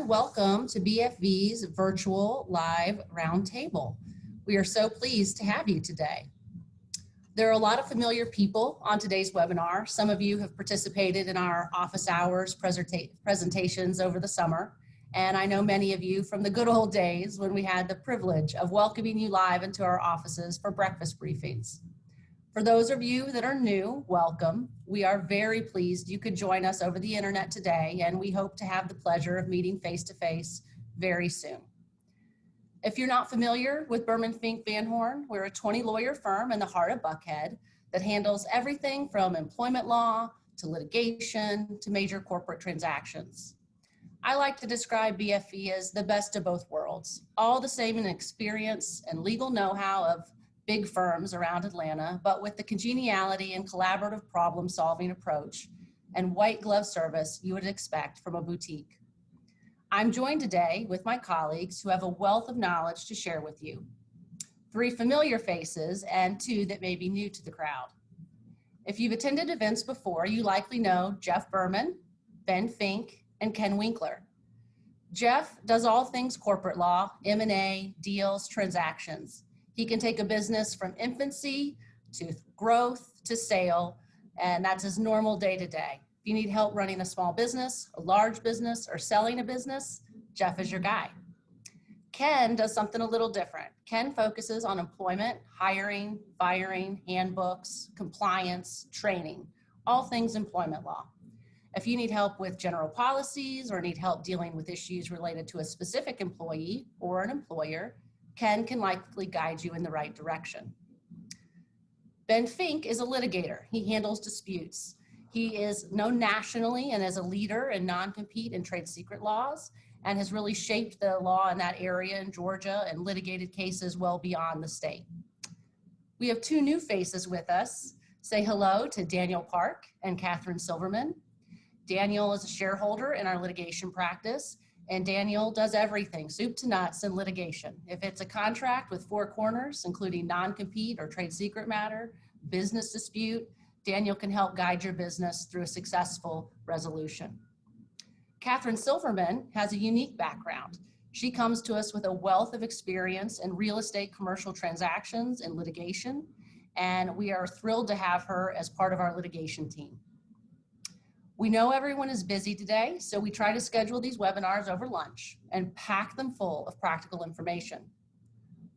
welcome to BFV's virtual live roundtable. We are so pleased to have you today. There are a lot of familiar people on today's webinar. Some of you have participated in our office hours presentations over the summer, and I know many of you from the good old days when we had the privilege of welcoming you live into our offices for breakfast briefings. For those of you that are new, welcome. We are very pleased you could join us over the internet today, and we hope to have the pleasure of meeting face-to-face very soon. If you're not familiar with Berman, Fink, Van Horn, we're a 20-lawyer firm in the heart of Buckhead that handles everything from employment law to litigation to major corporate transactions. I like to describe BFV as the best of both worlds, all the same in experience and legal know-how of big firms around Atlanta, but with the congeniality and collaborative problem-solving approach and white glove service you would expect from a boutique. I'm joined today with my colleagues who have a wealth of knowledge to share with you. 3 familiar faces and 2 that may be new to the crowd. If you've attended events before, you likely know Jeff Berman, Ben Fink, and Ken Winkler. Jeff does all things corporate law, M&A, deals, transactions. He can take a business from infancy to growth to sale, and that's his normal day-to-day. If you need help running a small business, a large business, or selling a business, Jeff is your guy. Ken does something a little different. Ken focuses on employment, hiring, firing, handbooks, compliance, training, all things employment law. If you need help with general policies or need help dealing with issues related to a specific employee or an employer, Ken can likely guide you in the right direction. Ben Fink is a litigator. He handles disputes. He is known nationally and as a leader in non-compete and trade secret laws and has really shaped the law in that area in Georgia and litigated cases well beyond the state. We have 2 new faces with us. Say hello to Daniel Park and Catherine Silverman. Daniel is a shareholder in our litigation practice, and Daniel does everything, soup to nuts, in litigation. If it's a contract with 4 corners, including non-compete or trade secret matter, business dispute, Daniel can help guide your business through a successful resolution. Catherine Silverman has a unique background. She comes to us with a wealth of experience in real estate commercial transactions and litigation, and we are thrilled to have her as part of our litigation team. We know everyone is busy today, so we try to schedule these webinars over lunch and pack them full of practical information.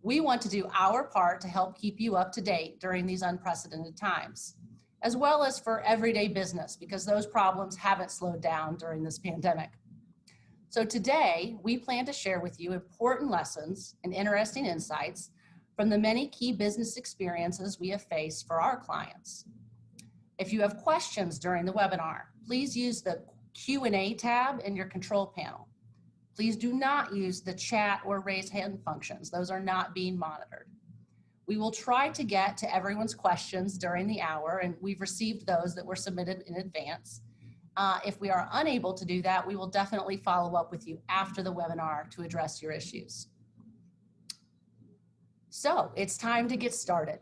We want to do our part to help keep you up to date during these unprecedented times, as well as for everyday business, because those problems haven't slowed down during this pandemic. So today, we plan to share with you important lessons and interesting insights from the many key business experiences we have faced for our clients. If you have questions during the webinar, please use the Q&A tab in your control panel. Please do not use the chat or raise hand functions. Those are not being monitored. We will try to get to everyone's questions during the hour, and we've received those that were submitted in advance. If we are unable to do that, we will definitely follow up with you after the webinar to address your issues. So it's time to get started.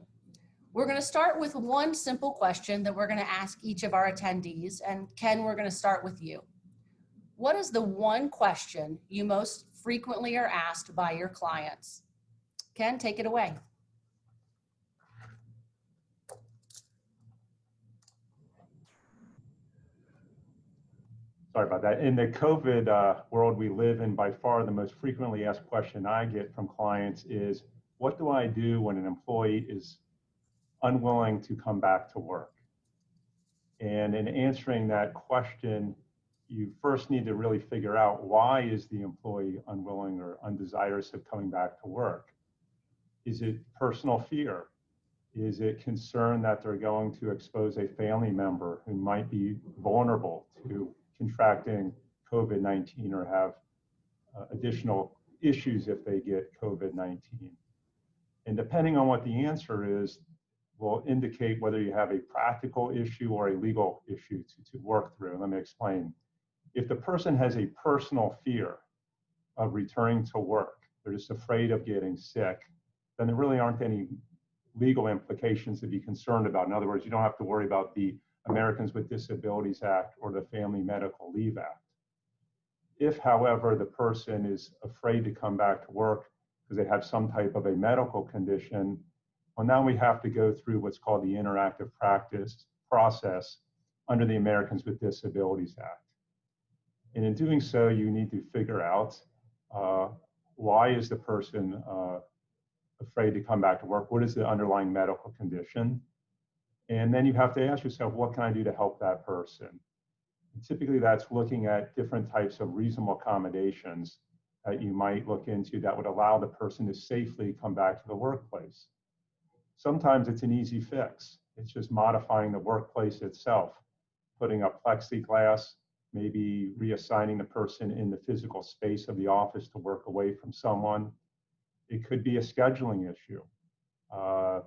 We're going to start with one simple question that we're going to ask each of our attendees. And Ken, we're going to start with you. What is the one question you most frequently are asked by your clients? Ken, take it away. Sorry about that. In the COVID world we live in, by far the most frequently asked question I get from clients is, what do I do when an employee is unwilling to come back to work? And in answering that question, you first need to really figure out, why is the employee unwilling or undesirous of coming back to work? Is it personal fear? Is it concern that they're going to expose a family member who might be vulnerable to contracting COVID-19 or have additional issues if they get COVID-19? And depending on what the answer is, will indicate whether you have a practical issue or a legal issue to work through. Let me explain. If the person has a personal fear of returning to work, they're just afraid of getting sick, then there really aren't any legal implications to be concerned about. In other words, you don't have to worry about the Americans with Disabilities Act or the Family Medical Leave Act. If, however, the person is afraid to come back to work because they have some type of a medical condition, well, now we have to go through what's called the interactive practice process under the Americans with Disabilities Act. And in doing so, you need to figure out why is the person afraid to come back to work? What is the underlying medical condition? And then you have to ask yourself, what can I do to help that person? And typically that's looking at different types of reasonable accommodations that you might look into that would allow the person to safely come back to the workplace. Sometimes it's an easy fix. It's just modifying the workplace itself, putting up plexiglass, maybe reassigning the person in the physical space of the office to work away from someone. It could be a scheduling issue.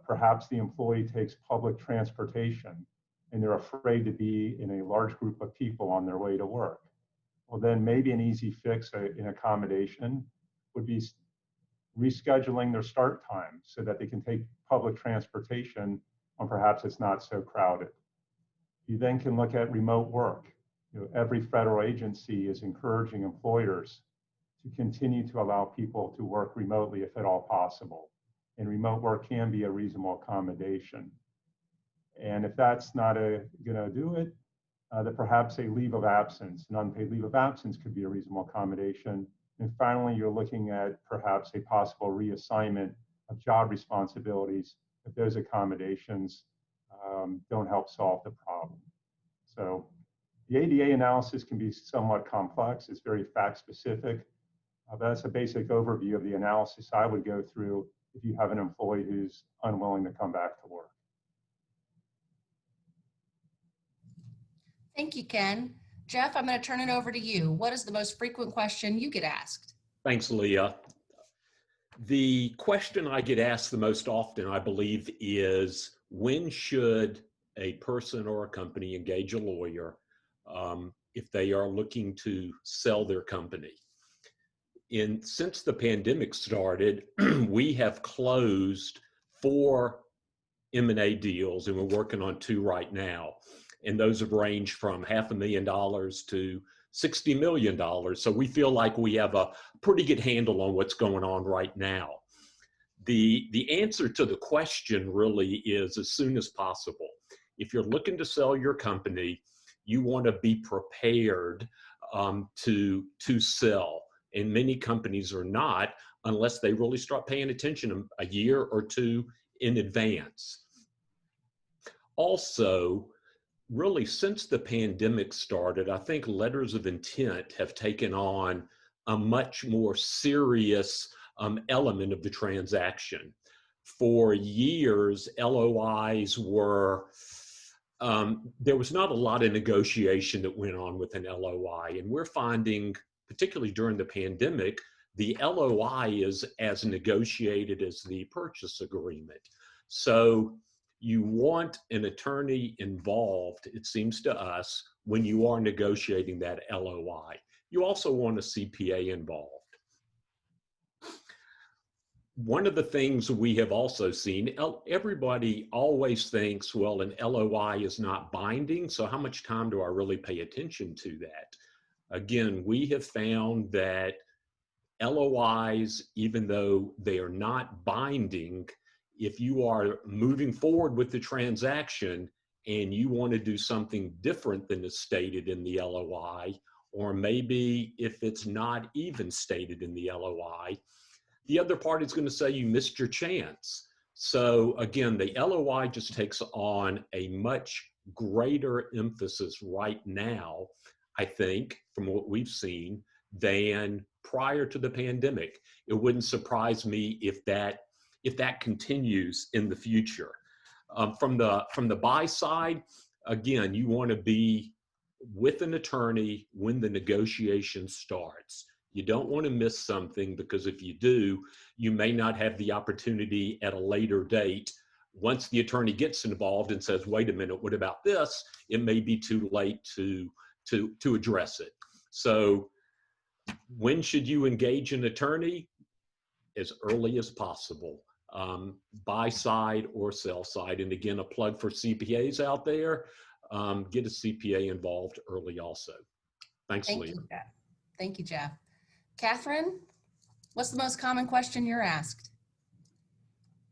Perhaps the employee takes public transportation and they're afraid to be in a large group of people on their way to work. Well, then maybe an easy fix in accommodation would be rescheduling their start time so that they can take public transportation when perhaps it's not so crowded. You then can look at remote work. Every federal agency is encouraging employers to continue to allow people to work remotely if at all possible. And remote work can be a reasonable accommodation. And if that's not going to do it, then perhaps a leave of absence, an unpaid leave of absence could be a reasonable accommodation. And finally, you're looking at perhaps a possible reassignment of job responsibilities if those accommodations don't help solve the problem. So the ADA analysis can be somewhat complex. It's very fact specific. But that's a basic overview of the analysis I would go through if you have an employee who's unwilling to come back to work. Thank you, Ken. Jeff, I'm going to turn it over to you. What is the most frequent question you get asked? Thanks, Leah. The question I get asked the most often, I believe, is when should a person or a company engage a lawyer if they are looking to sell their company? Since the pandemic started, we have closed 4 M&A deals, and we're working on 2 right now. And those have ranged from $500,000 to $60 million. So we feel like we have a pretty good handle on what's going on right now. The answer to the question really is as soon as possible. If you're looking to sell your company, you want to be prepared to sell. And many companies are not unless they really start paying attention a year or 2 in advance. Also, really since the pandemic started, I think letters of intent have taken on a much more serious element of the transaction. For years, LOIs were, there was not a lot of negotiation that went on with an LOI. And we're finding, particularly during the pandemic, the LOI is as negotiated as the purchase agreement. So you want an attorney involved, it seems to us, when you are negotiating that LOI. You also want a CPA involved. One of the things we have also seen, everybody always thinks, well, an LOI is not binding, so how much time do I really pay attention to that? Again, we have found that LOIs, even though they are not binding, if you are moving forward with the transaction and you want to do something different than is stated in the LOI, or maybe if it's not even stated in the LOI, the other party is going to say you missed your chance. So again, the LOI just takes on a much greater emphasis right now, I think, from what we've seen, than prior to the pandemic. It wouldn't surprise me if that continues in the future. From the buy side, again, you want to be with an attorney when the negotiation starts. You don't want to miss something, because if you do, you may not have the opportunity at a later date. Once the attorney gets involved and says, wait a minute, what about this? It may be too late to address it. So when should you engage an attorney? As early as possible, buy side or sell side. And again, a plug for CPAs out there, get a CPA involved early also. Thanks, Leah. Thank you, Jeff. Thank you, Jeff. Catherine, what's the most common question you're asked?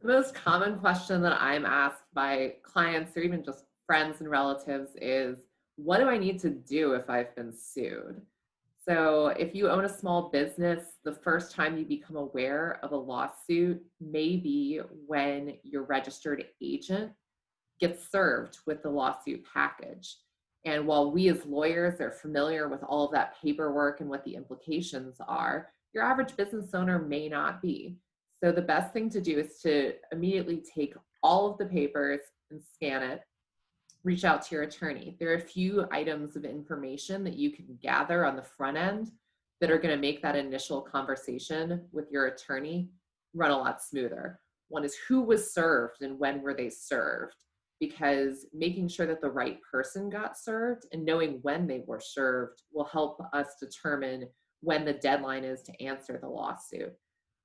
The most common question that I'm asked by clients or even just friends and relatives is, what do I need to do if I've been sued? So if you own a small business, the first time you become aware of a lawsuit may be when your registered agent gets served with the lawsuit package. And while we as lawyers are familiar with all of that paperwork and what the implications are, your average business owner may not be. So the best thing to do is to immediately take all of the papers and scan it, reach out to your attorney. There are a few items of information that you can gather on the front end that are going to make that initial conversation with your attorney run a lot smoother. One is, who was served and when were they served? Because making sure that the right person got served and knowing when they were served will help us determine when the deadline is to answer the lawsuit.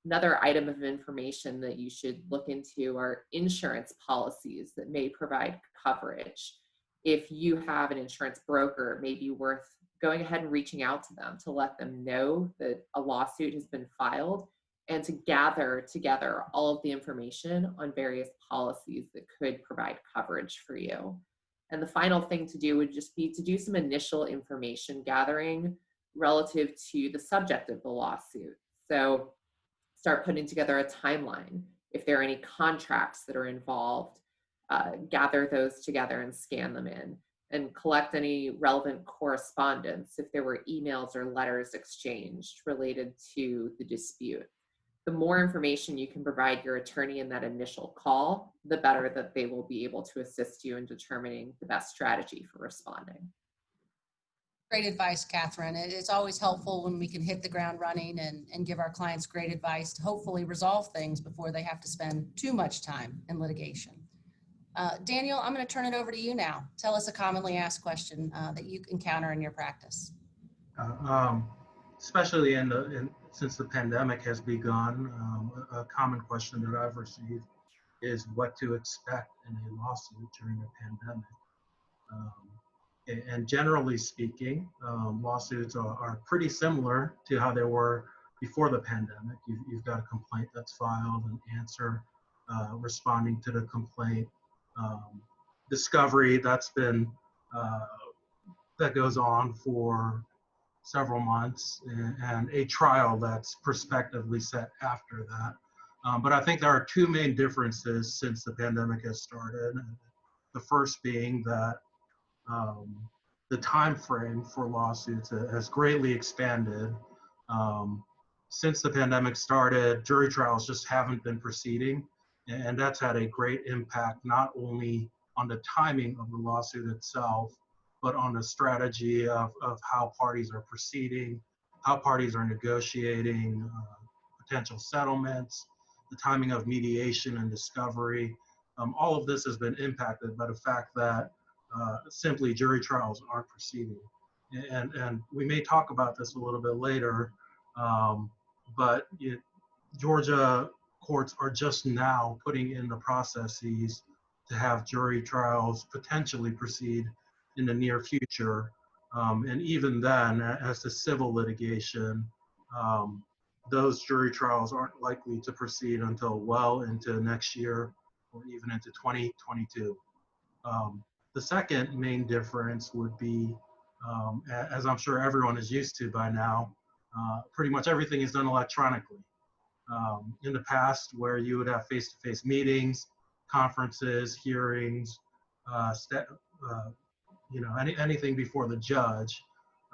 Another item of information that you should look into are insurance policies that may provide coverage. If you have an insurance broker, it may be worth going ahead and reaching out to them to let them know that a lawsuit has been filed and to gather together all of the information on various policies that could provide coverage for you. And the final thing to do would just be to do some initial information gathering relative to the subject of the lawsuit. So start putting together a timeline. If there are any contracts that are involved, gather those together and scan them in, and collect any relevant correspondence if there were emails or letters exchanged related to the dispute. The more information you can provide your attorney in that initial call, the better that they will be able to assist you in determining the best strategy for responding. Great advice, Catherine. It's always helpful when we can hit the ground running and give our clients great advice to hopefully resolve things before they have to spend too much time in litigation. Daniel, I'm going to turn it over to you now. Tell us a commonly asked question that you encounter in your practice. Especially since the pandemic has begun, a common question that I've received is what to expect in a lawsuit during a pandemic. And generally speaking, lawsuits are pretty similar to how they were before the pandemic. You've got a complaint that's filed, an answer responding to the complaint, discovery that goes on for several months, and a trial that's prospectively set after that. But I think there are two main differences since the pandemic has started. The first being that the time frame for lawsuits has greatly expanded. Since the pandemic started, jury trials just haven't been proceeding, and that's had a great impact not only on the timing of the lawsuit itself, but on the strategy of how parties are proceeding, how parties are negotiating potential settlements, the timing of mediation and discovery. All of this has been impacted by the fact that simply jury trials aren't proceeding. And we may talk about this a little bit later, but Georgia courts are just now putting in the processes to have jury trials potentially proceed in the near future. And even then, as to civil litigation, those jury trials aren't likely to proceed until well into next year or even into 2022. The second main difference would be, as I'm sure everyone is used to by now, pretty much everything is done electronically. In the past, where you would have face-to-face meetings, conferences, hearings, anything before the judge.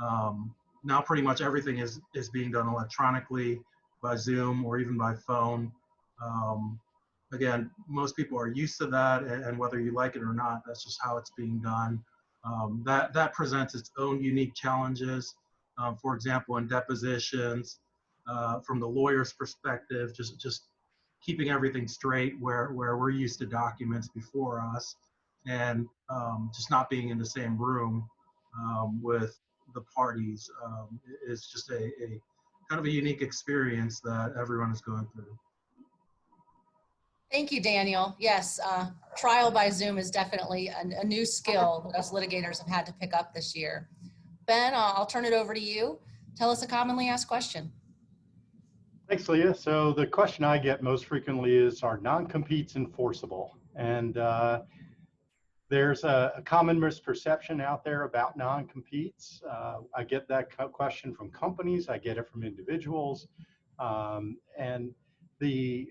Now pretty much everything is being done electronically by Zoom or even by phone. Again, most people are used to that, and whether you like it or not, that's just how it's being done. That presents its own unique challenges. For example, in depositions, from the lawyer's perspective, just keeping everything straight where we're used to documents before us, and just not being in the same room with the parties is just a kind of a unique experience that everyone is going through. Thank you, Daniel. Yes, trial by Zoom is definitely a new skill that us litigators have had to pick up this year. Ben, I'll turn it over to you. Tell us a commonly asked question. Thanks, Leah. So the question I get most frequently is, are non-competes enforceable? And there's a common misperception out there about non-competes. I get that question from companies. I get it from individuals. And the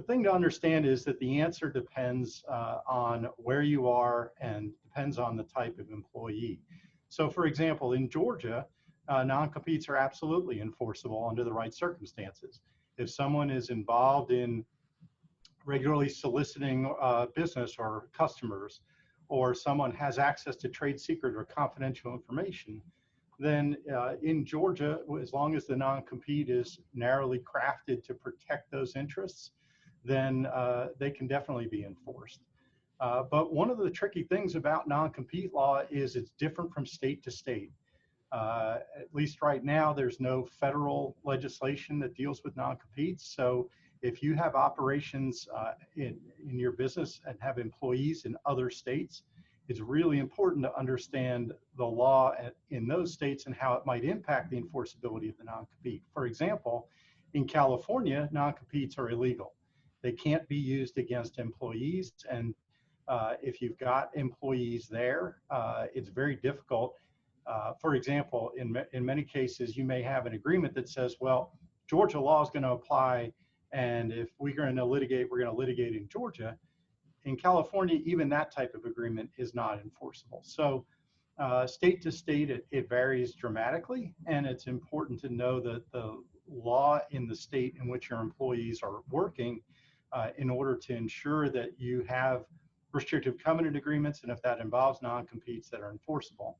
thing to understand is that the answer depends on where you are and depends on the type of employee. So for example, in Georgia, non-competes are absolutely enforceable under the right circumstances. If someone is involved in regularly soliciting business or customers, or someone has access to trade secret or confidential information, then in Georgia, as long as the non-compete is narrowly crafted to protect those interests, then they can definitely be enforced. But one of the tricky things about non-compete law is it's different from state to state. At least right now, there's no federal legislation that deals with non-competes. So if you have operations in your business and have employees in other states, it's really important to understand the law in those states and how it might impact the enforceability of the non-compete. For example, in California, non-competes are illegal. They can't be used against employees. And if you've got employees there, it's very difficult. For example, in many cases, you may have an agreement that says, well, Georgia law is going to apply, and if we're going to litigate, we're going to litigate in Georgia. In California, even that type of agreement is not enforceable. So state to state, it varies dramatically, and it's important to know that the law in the state in which your employees are working in order to ensure that you have restrictive covenant agreements, and if that involves non-competes, that are enforceable.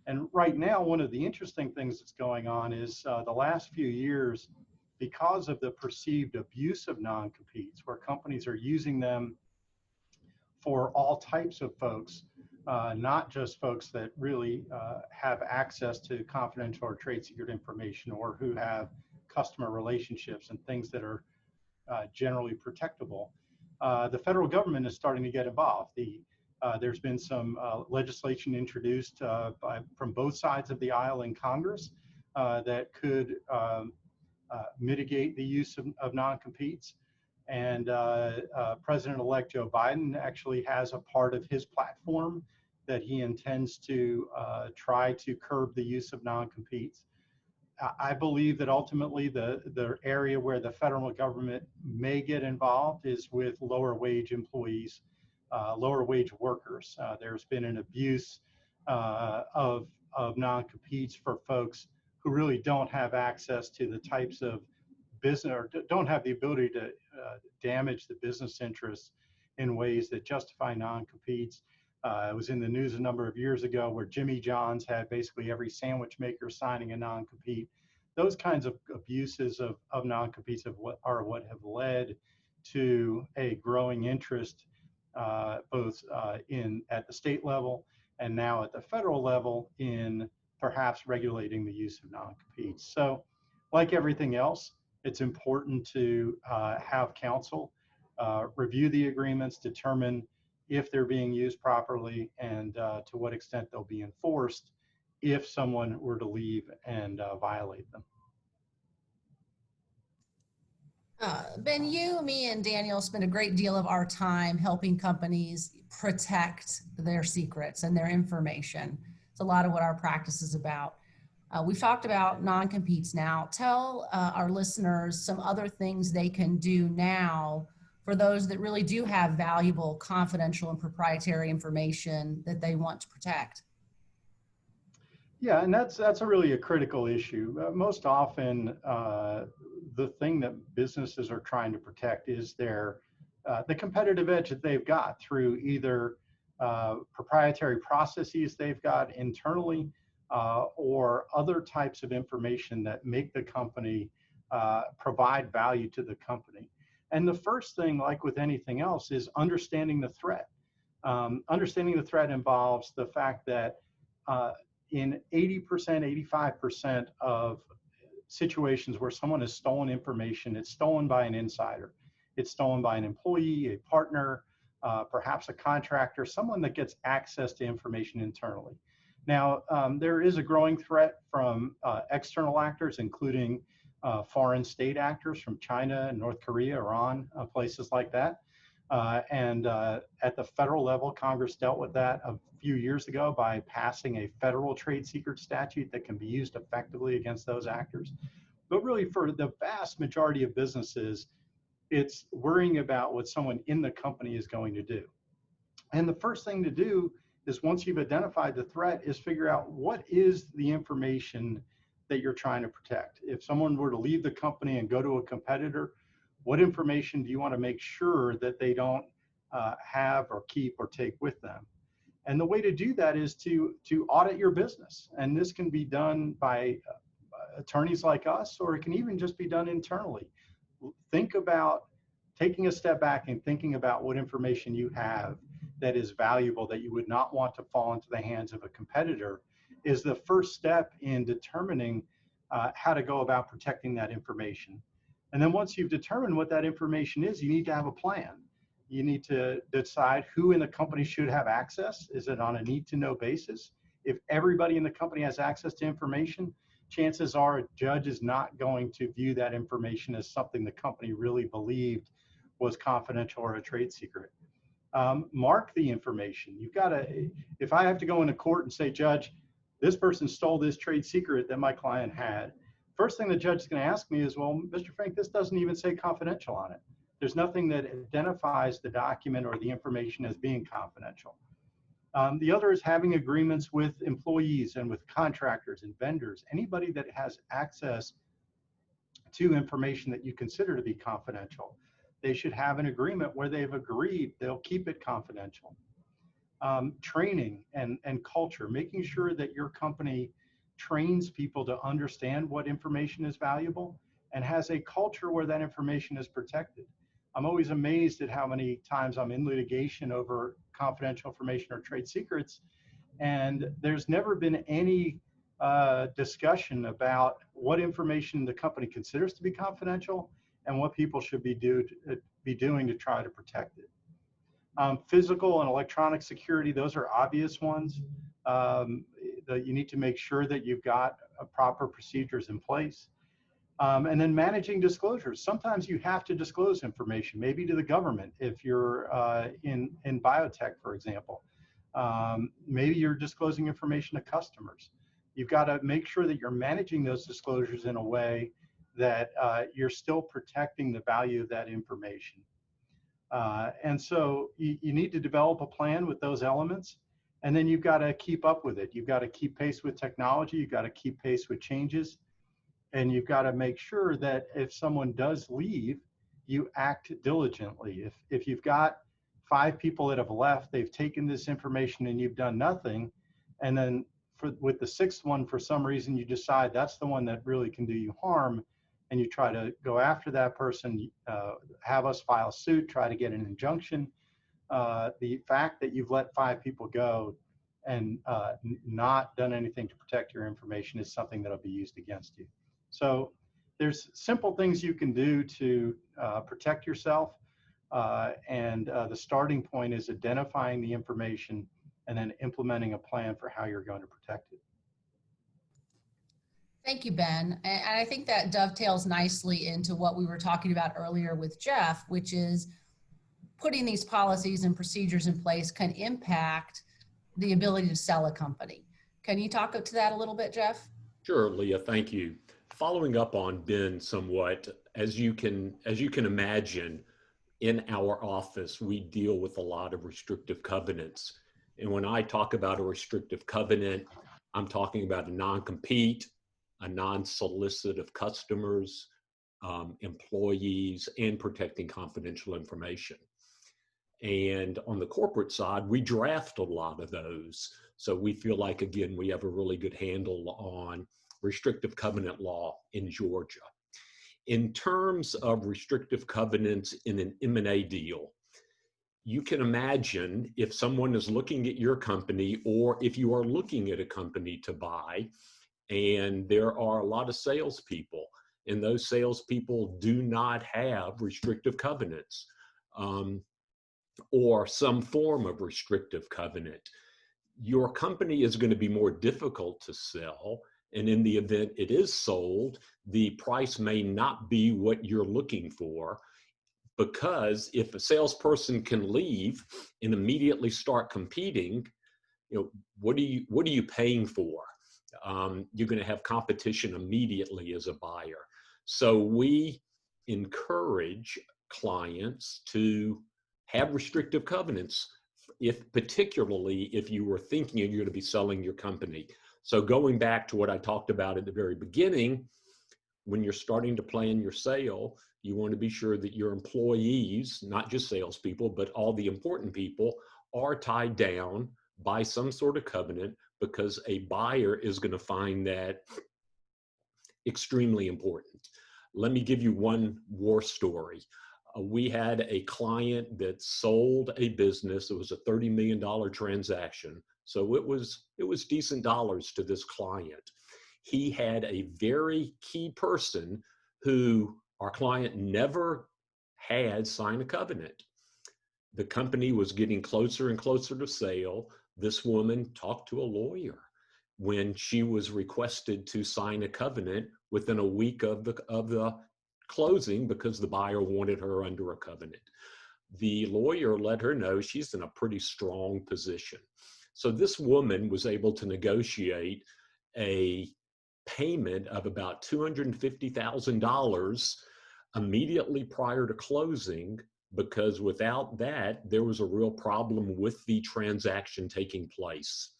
And right now, one of the interesting things that's going on is the last few years, because of the perceived abuse of non-competes, where companies are using them for all types of folks, not just folks that really have access to confidential or trade secret information, or who have customer relationships and things that are generally protectable. The federal government is starting to get involved. There's been some legislation introduced from both sides of the aisle in Congress that could mitigate the use of non-competes. And President-elect Joe Biden actually has a part of his platform that he intends to try to curb the use of non-competes. I believe that ultimately the area where the federal government may get involved is with lower wage employees, lower wage workers. There's been an abuse of non-competes for folks who really don't have access to the types of business, or don't have the ability to damage the business interests in ways that justify non-competes. It was in the news a number of years ago where Jimmy John's had basically every sandwich maker signing a non-compete. Those kinds of abuses of non-competes are what have led to a growing interest both at the state level and now at the federal level in perhaps regulating the use of non-competes. So like everything else, it's important to have counsel review the agreements, determine if they're being used properly, and to what extent they'll be enforced if someone were to leave and violate them. Ben, you, me, and Daniel spend a great deal of our time helping companies protect their secrets and their information. It's a lot of what our practice is about. We've talked about non-competes now. Tell our listeners some other things they can do now for those that really do have valuable, confidential, and proprietary information that they want to protect. Yeah, and that's really a critical issue. Most often, the thing that businesses are trying to protect is the competitive edge that they've got through either proprietary processes they've got internally, or other types of information that make the company provide value to the company. And the first thing, like with anything else, is understanding the threat. Understanding the threat involves the fact that in 80%, 85% of situations where someone has stolen information, it's stolen by an insider. It's stolen by an employee, a partner, perhaps a contractor, someone that gets access to information internally. Now, there is a growing threat from external actors, including foreign state actors from China, North Korea, Iran, places like that. At the federal level, Congress dealt with that a few years ago by passing a federal trade secret statute that can be used effectively against those actors. But really, for the vast majority of businesses, it's worrying about what someone in the company is going to do. And the first thing to do is, once you've identified the threat, is figure out what is the information that you're trying to protect. If someone were to leave the company and go to a competitor, what information do you want to make sure that they don't have or keep or take with them? And the way to do that is to audit your business. And this can be done by attorneys like us, or it can even just be done internally. Think about taking a step back and thinking about what information you have that is valuable, that you would not want to fall into the hands of a competitor, is the first step in determining how to go about protecting that information. And then once you've determined what that information is, you need to have a plan. You need to decide who in the company should have access. Is it on a need-to-know basis? If everybody in the company has access to information, chances are a judge is not going to view that information as something the company really believed was confidential or a trade secret. Mark the information. You've got to, if I have to go into court and say, Judge, this person stole this trade secret that my client had, first thing the judge is going to ask me is, well, Mr. Fink, this doesn't even say confidential on it. There's nothing that identifies the document or the information as being confidential. The other is having agreements with employees and with contractors and vendors, anybody that has access to information that you consider to be confidential. They should have an agreement where they've agreed they'll keep it confidential. Training and culture, making sure that your company trains people to understand what information is valuable and has a culture where that information is protected. I'm always amazed at how many times I'm in litigation over confidential information or trade secrets, and there's never been any discussion about what information the company considers to be confidential and what people should be doing to try to protect it. Physical and electronic security, those are obvious ones. You need to make sure that you've got proper procedures in place. And then managing disclosures. Sometimes you have to disclose information, maybe to the government if you're in biotech, for example. Maybe you're disclosing information to customers. You've got to make sure that you're managing those disclosures in a way that you're still protecting the value of that information. And so you need to develop a plan with those elements, and then you've got to keep up with it. You've got to keep pace with technology. You've got to keep pace with changes. And you've got to make sure that if someone does leave, you act diligently. If you've got 5 people that have left, they've taken this information and you've done nothing, and then with the 6th one, for some reason, you decide that's the one that really can do you harm, and you try to go after that person, have us file suit, try to get an injunction. The fact that you've let 5 people go and not done anything to protect your information is something that'll be used against you. So there's simple things you can do to protect yourself. And the starting point is identifying the information and then implementing a plan for how you're going to protect it. Thank you, Ben. And I think that dovetails nicely into what we were talking about earlier with Jeff, which is putting these policies and procedures in place can impact the ability to sell a company. Can you talk to that a little bit, Jeff? Sure, Leah, thank you. Following up on Ben somewhat, as you can imagine, in our office, we deal with a lot of restrictive covenants. And when I talk about a restrictive covenant, I'm talking about a non-compete, a non-solicit of customers, employees, and protecting confidential information. And on the corporate side, we draft a lot of those. So we feel like, again, we have a really good handle on restrictive covenant law in Georgia. In terms of restrictive covenants in an M&A deal, you can imagine if someone is looking at your company, or if you are looking at a company to buy, and there are a lot of salespeople, and those salespeople do not have restrictive covenants or some form of restrictive covenant, your company is going to be more difficult to sell. And in the event it is sold, the price may not be what you're looking for, because if a salesperson can leave and immediately start competing, what are you paying for? You're going to have competition immediately as a buyer. So we encourage clients to have restrictive covenants, particularly if you were thinking you're going to be selling your company. So going back to what I talked about at the very beginning, when you're starting to plan your sale, you want to be sure that your employees, not just salespeople, but all the important people, are tied down by some sort of covenant, because a buyer is going to find that extremely important. Let me give you one war story. We had a client that sold a business. It was a $30 million transaction. So it was decent dollars to this client. He had a very key person who our client never had sign a covenant. The company was getting closer and closer to sale. This woman talked to a lawyer when she was requested to sign a covenant within a week of the closing, because the buyer wanted her under a covenant. The lawyer let her know she's in a pretty strong position. So this woman was able to negotiate a payment of about $250,000 immediately prior to closing, because without that, there was a real problem with the transaction taking place.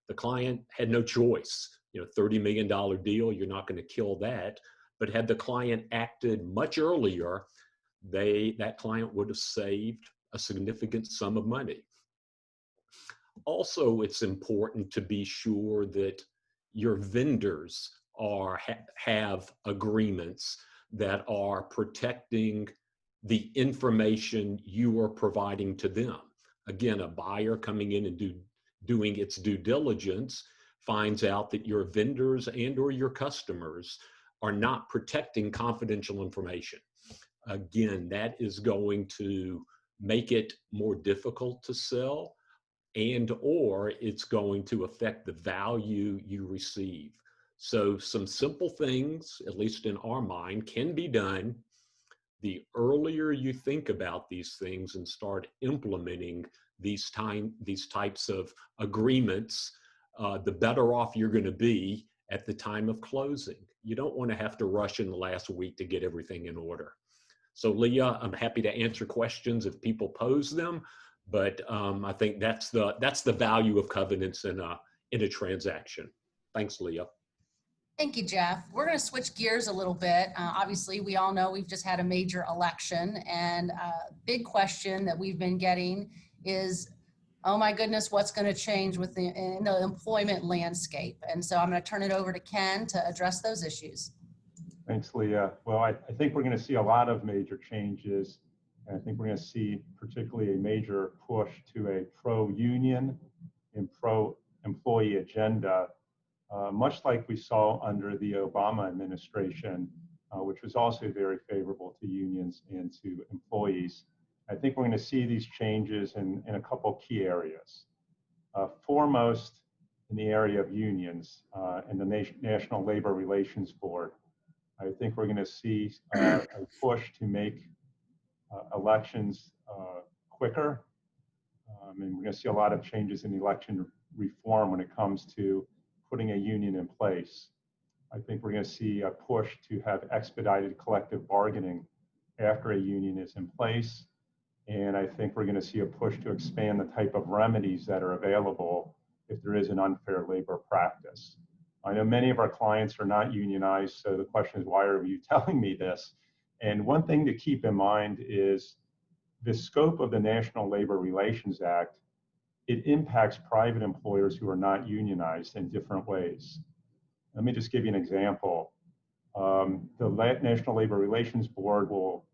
The client had no choice. $30 million deal, you're not going to kill that. But had the client acted much earlier, that client would have saved a significant sum of money. Also, it's important to be sure that your vendors have agreements that are protecting the information you are providing to them. Again, a buyer coming in and doing its due diligence finds out that your vendors and or your customers are not protecting confidential information. Again, that is going to make it more difficult to sell, and or it's going to affect the value you receive. So some simple things, at least in our mind, can be done. The earlier you think about these things and start implementing these types of agreements, the better off you're going to be at the time of closing. You don't want to have to rush in the last week to get everything in order. So Leah, I'm happy to answer questions if people pose them, but I think that's the value of covenants in a transaction. Thanks, Leah. Thank you, Jeff. We're going to switch gears a little bit. Obviously, we all know we've just had a major election, and a big question that we've been getting is, oh my goodness, what's going to change in the employment landscape? And so I'm going to turn it over to Ken to address those issues. Thanks, Leah. Well, I think we're going to see a lot of major changes, and I think we're going to see particularly a major push to a pro-union and pro-employee agenda, much like we saw under the Obama administration, which was also very favorable to unions and to employees. I think we're going to see these changes in a couple key areas. Foremost, in the area of unions and the National Labor Relations Board. I think we're going to see a push to make elections quicker. And we're going to see a lot of changes in election reform when it comes to putting a union in place. I think we're going to see a push to have expedited collective bargaining after a union is in place. And I think we're going to see a push to expand the type of remedies that are available if there is an unfair labor practice. I know many of our clients are not unionized, so the question is, why are you telling me this? And one thing to keep in mind is the scope of the National Labor Relations Act. It impacts private employers who are not unionized in different ways. Let me just give you an example. The National Labor Relations Board will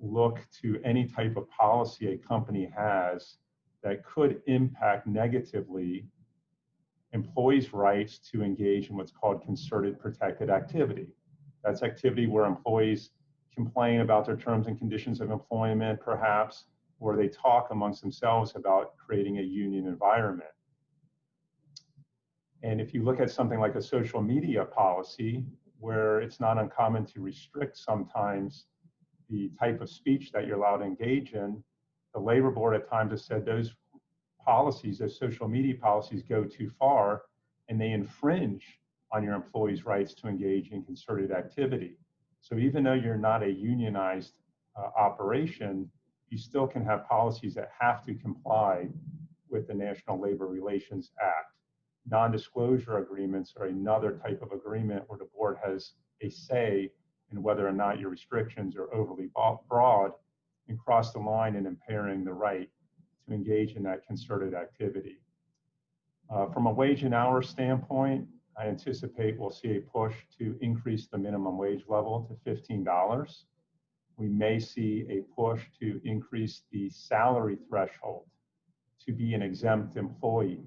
look to any type of policy a company has that could impact negatively employees' rights to engage in what's called concerted protected activity. That's activity where employees complain about their terms and conditions of employment, perhaps, or they talk amongst themselves about creating a union environment. And if you look at something like a social media policy, where it's not uncommon to restrict sometimes the type of speech that you're allowed to engage in, the labor board at times has said those policies, those social media policies, go too far and they infringe on your employees' rights to engage in concerted activity. So even though you're not a unionized operation, you still can have policies that have to comply with the National Labor Relations Act. Non-disclosure agreements are another type of agreement where the board has a say in whether or not your restrictions are overly broad and cross the line in impairing the right to engage in that concerted activity. From a wage and hour standpoint, I anticipate we'll see a push to increase the minimum wage level to $15. We may see a push to increase the salary threshold to be an exempt employee.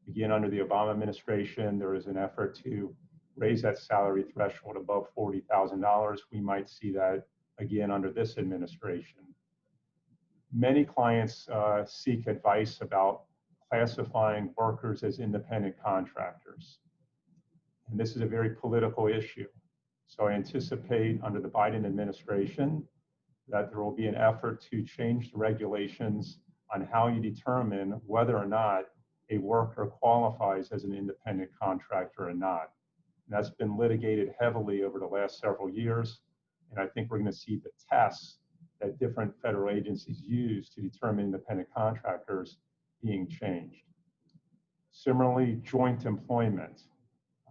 Again, under the Obama administration, there is an effort to raise that salary threshold above $40,000. We might see that again under this administration. Many clients seek advice about classifying workers as independent contractors. And this is a very political issue. So I anticipate under the Biden administration that there will be an effort to change the regulations on how you determine whether or not a worker qualifies as an independent contractor or not. And that's been litigated heavily over the last several years. And I think we're going to see the tests that different federal agencies use to determine independent contractors being changed. Similarly, joint employment.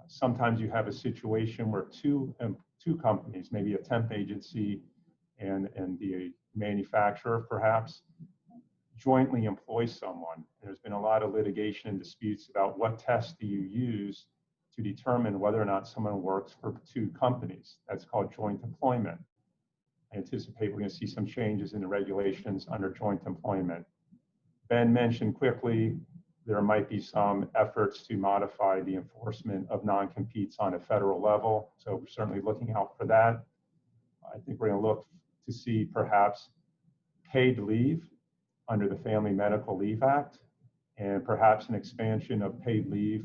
Sometimes you have a situation where two companies, maybe a temp agency and the manufacturer perhaps, jointly employ someone. There's been a lot of litigation and disputes about what tests do you use to determine whether or not someone works for two companies. That's called joint employment. I anticipate we're going to see some changes in the regulations under joint employment. Ben mentioned quickly there might be some efforts to modify the enforcement of non-competes on a federal level. So we're certainly looking out for that. I think we're going to look to see perhaps paid leave under the Family Medical Leave Act, and perhaps an expansion of paid leave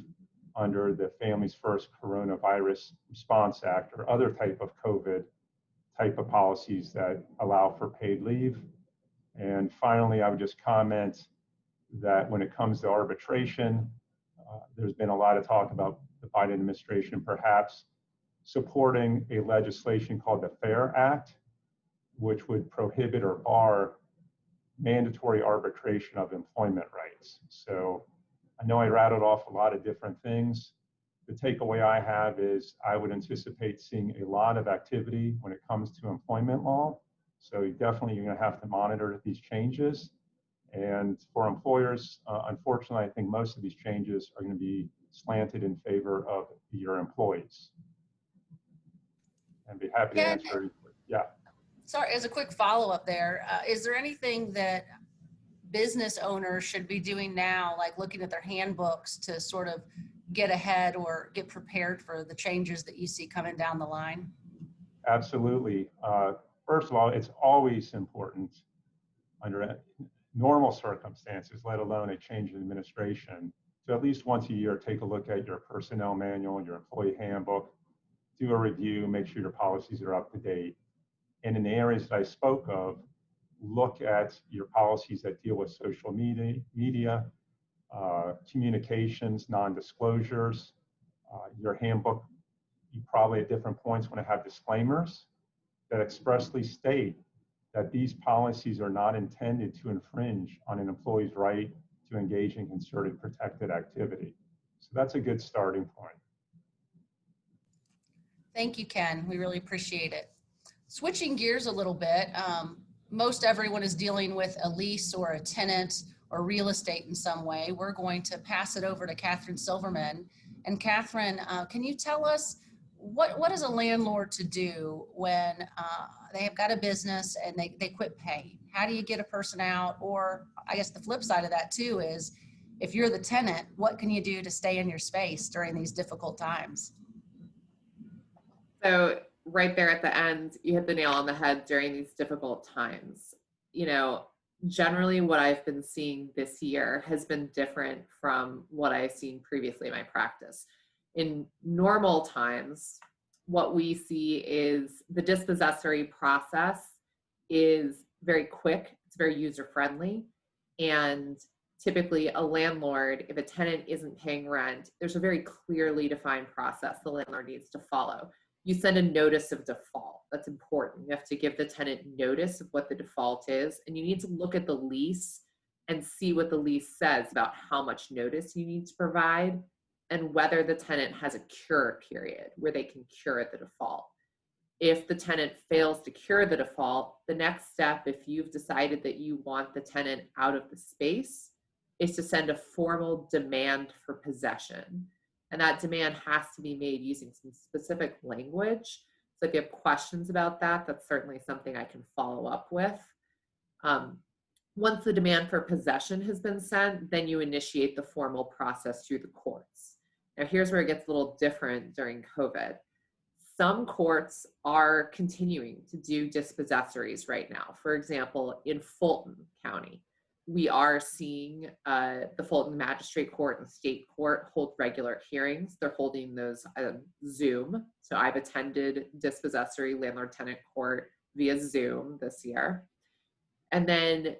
under the Families First Coronavirus Response Act or other type of COVID type of policies that allow for paid leave. And finally, I would just comment that when it comes to arbitration, there's been a lot of talk about the Biden administration perhaps supporting a legislation called the FAIR Act, which would prohibit or bar mandatory arbitration of employment rights. So I know I rattled off a lot of different things. The takeaway I have is I would anticipate seeing a lot of activity when it comes to employment law. So you're going to have to monitor these changes. And for employers, unfortunately, I think most of these changes are going to be slanted in favor of your employees. And be happy to answer. Yeah. Sorry, as a quick follow-up there, is there anything that business owners should be doing now, like looking at their handbooks to sort of get ahead or get prepared for the changes that you see coming down the line? Absolutely. First of all, it's always important under normal circumstances, let alone a change in administration, to at least once a year take a look at your personnel manual, your employee handbook, do a review, make sure your policies are up to date. And in the areas that I spoke of, look at your policies that deal with social media, communications, non-disclosures. Your handbook, you probably at different points want to have disclaimers that expressly state that these policies are not intended to infringe on an employee's right to engage in concerted protected activity. So that's a good starting point. Thank you, Ken. We really appreciate it. Switching gears a little bit, most everyone is dealing with a lease or a tenant or real estate in some way. We're going to pass it over to Catherine Silverman. And Catherine, can you tell us what is a landlord to do when they have got a business and they quit paying? How do you get a person out? Or I guess the flip side of that too is if you're the tenant, what can you do to stay in your space during these difficult times? So right there at the end, you hit the nail on the head during these difficult times. You know, generally what I've been seeing this year has been different from what I've seen previously in my practice. In normal times, what we see is the dispossessory process is very quick, it's very user-friendly, and typically a landlord, if a tenant isn't paying rent, there's a very clearly defined process the landlord needs to follow. You send a notice of default. That's important. You have to give the tenant notice of what the default is, and you need to look at the lease and see what the lease says about how much notice you need to provide and whether the tenant has a cure period where they can cure the default. If the tenant fails to cure the default, the next step, if you've decided that you want the tenant out of the space, is to send a formal demand for possession. And that demand has to be made using some specific language. So if you have questions about that, that's certainly something I can follow up with. Once the demand for possession has been sent, then you initiate the formal process through the courts. Now here's where it gets a little different during COVID. Some courts are continuing to do dispossessories right now. For example, in Fulton County, we are seeing the Fulton Magistrate Court and State Court hold regular hearings. They're holding those Zoom. So I've attended dispossessory landlord-tenant court via Zoom this year. And then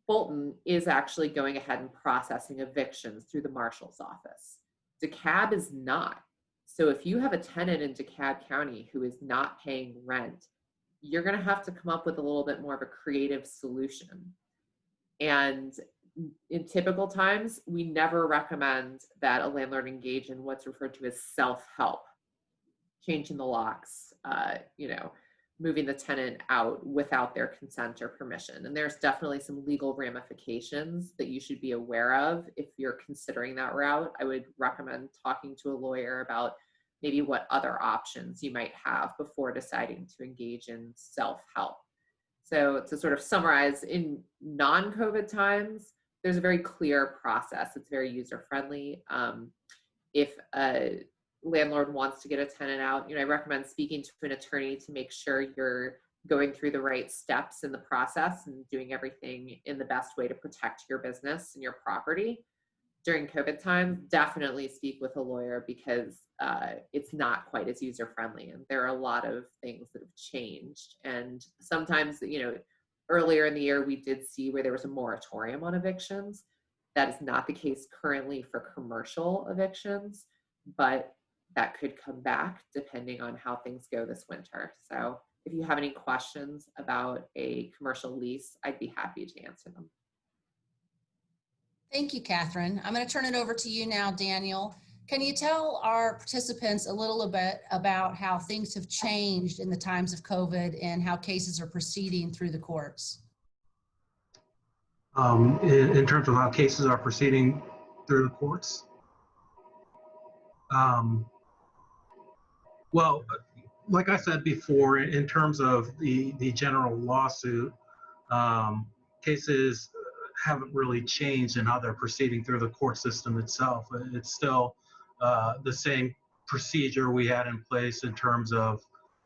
Fulton is actually going ahead and processing evictions through the marshal's office. DeKalb is not. So if you have a tenant in DeKalb County who is not paying rent, you're going to have to come up with a little bit more of a creative solution. And in typical times, we never recommend that a landlord engage in what's referred to as self-help, changing the locks, moving the tenant out without their consent or permission. And there's definitely some legal ramifications that you should be aware of if you're considering that route. I would recommend talking to a lawyer about maybe what other options you might have before deciding to engage in self-help. So to sort of summarize, in non-COVID times, there's a very clear process. It's very user-friendly. If a landlord wants to get a tenant out, I recommend speaking to an attorney to make sure you're going through the right steps in the process and doing everything in the best way to protect your business and your property. During COVID times, definitely speak with a lawyer because it's not quite as user-friendly, and there are a lot of things that have changed. And sometimes, earlier in the year, we did see where there was a moratorium on evictions. That is not the case currently for commercial evictions, but that could come back depending on how things go this winter. So if you have any questions about a commercial lease, I'd be happy to answer them. Thank you, Catherine. I'm going to turn it over to you now, Daniel. Can you tell our participants a little bit about how things have changed in the times of COVID and how cases are proceeding through the courts? In terms of how cases are proceeding through the courts? Well, like I said before, in terms of the general lawsuit, cases haven't really changed in how they're proceeding through the court system itself. It's still the same procedure we had in place in terms of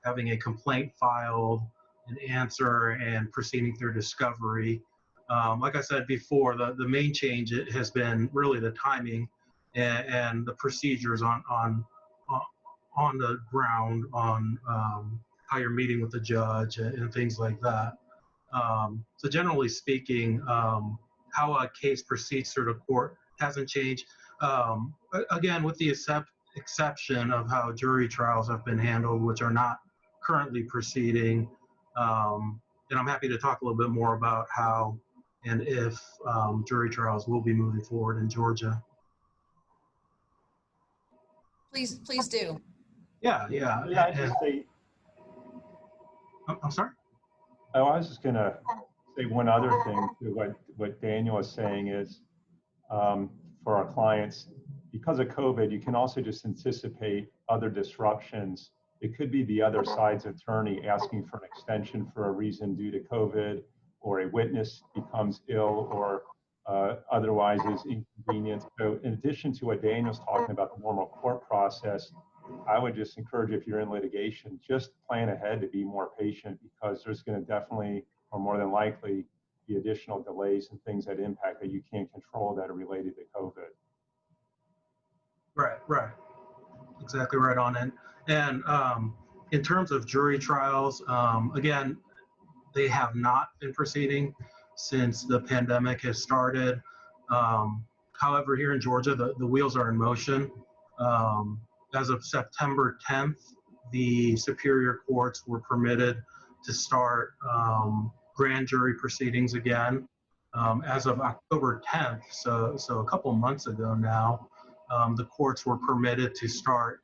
having a complaint filed, an answer, and proceeding through discovery. Like I said before, the main change has been really the timing and the procedures on the ground, on how you're meeting with the judge and things like that. So generally speaking, how a case proceeds through the court hasn't changed. Again, with the exception of how jury trials have been handled, which are not currently proceeding. And I'm happy to talk a little bit more about how and if jury trials will be moving forward in Georgia. Please do. Yeah. I just say, I'm sorry? I was just going to say one other thing to what Daniel was saying is for our clients, because of COVID, you can also just anticipate other disruptions. It could be the other side's attorney asking for an extension for a reason due to COVID, or a witness becomes ill or otherwise is inconvenient. So in addition to what Daniel's talking about, the normal court process, I would just encourage, if you're in litigation, just plan ahead to be more patient, because there's going to definitely, or more than likely, the additional delays and things that impact that you can't control that are related to COVID. Right. Exactly right on it. And in terms of jury trials, again, they have not been proceeding since the pandemic has started. However, here in Georgia, the wheels are in motion. As of September 10th, the superior courts were permitted to start grand jury proceedings again. As of October 10th, so a couple months ago now, the courts were permitted to start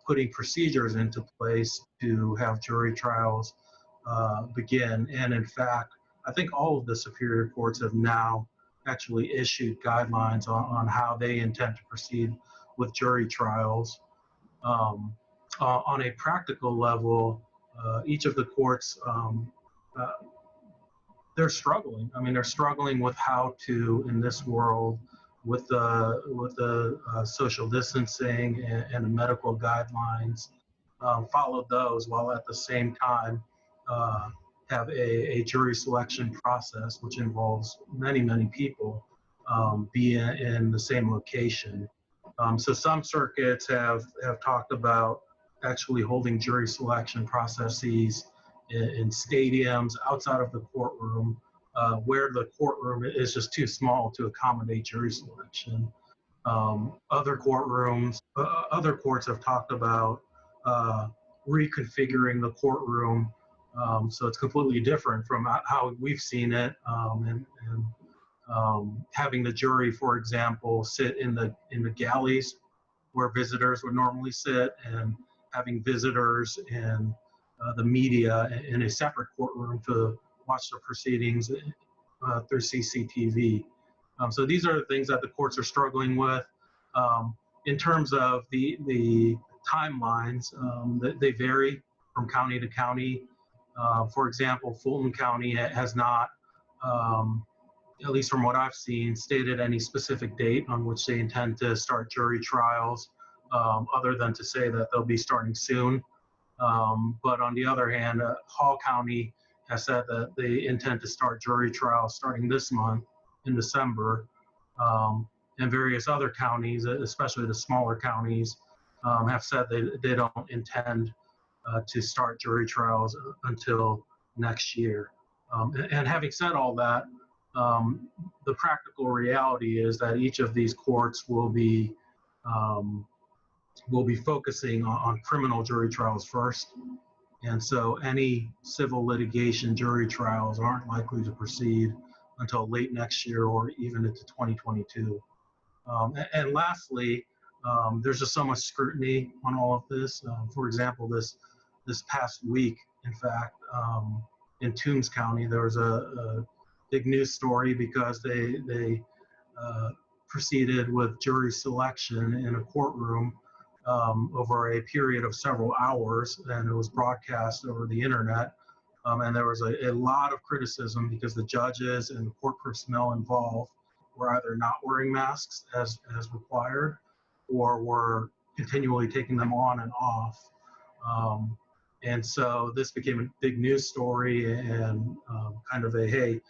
putting procedures into place to have jury trials begin. And in fact, I think all of the superior courts have now actually issued guidelines on how they intend to proceed with jury trials. On a practical level, each of the courts, they're struggling. I mean, they're struggling with how to, in this world, with the social distancing and the medical guidelines, follow those while at the same time have a jury selection process, which involves many people, be in the same location. So some circuits have talked about actually holding jury selection processes in stadiums outside of the courtroom, where the courtroom is just too small to accommodate jury selection. Other courtrooms, other courts have talked about reconfiguring the courtroom so it's completely different from how we've seen it, and having the jury, for example, sit in the galleys where visitors would normally sit, and having visitors and the media in a separate courtroom to watch the proceedings through CCTV. So these are the things that the courts are struggling with. In terms of the timelines, they vary from county to county. For example, Fulton County has not, at least from what I've seen, stated any specific date on which they intend to start jury trials, other than to say that they'll be starting soon. But on the other hand, Hall County has said that they intend to start jury trials starting this month in December. And various other counties, especially the smaller counties, have said they don't intend to start jury trials until next year. And having said all that, the practical reality is that each of these courts will be focusing on criminal jury trials first. And so any civil litigation jury trials aren't likely to proceed until late next year or even into 2022. And lastly, there's just so much scrutiny on all of this. For example, this past week, in fact, in Toombs County, there was a big news story because they proceeded with jury selection in a courtroom over a period of several hours, and it was broadcast over the internet. And there was a lot of criticism because the judges and the court personnel involved were either not wearing masks as required, or were continually taking them on and off. And so this became a big news story and kind of a, hey,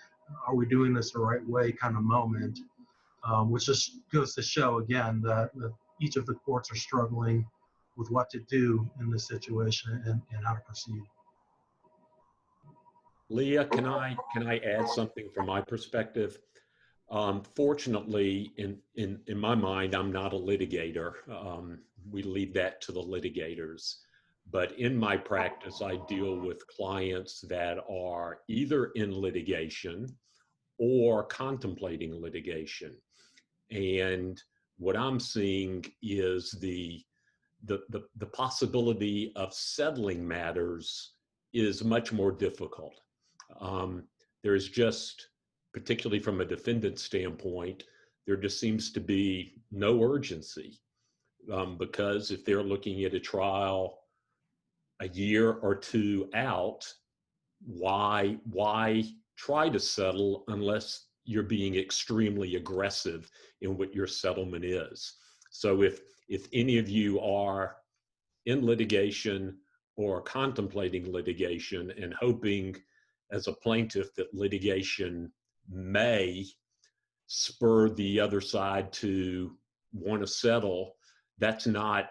are we doing this the right way kind of moment, which just goes to show again that each of the courts are struggling with what to do in this situation and how to proceed. Leah, can I add something from my perspective? Fortunately, in my mind, I'm not a litigator. We leave that to the litigators. But in my practice, I deal with clients that are either in litigation or contemplating litigation. And what I'm seeing is the possibility of settling matters is much more difficult. There's just, particularly from a defendant standpoint, there just seems to be no urgency, because if they're looking at a trial a year or two out, why try to settle unless you're being extremely aggressive in what your settlement is? So if any of you are in litigation or contemplating litigation and hoping as a plaintiff that litigation may spur the other side to want to settle. That's not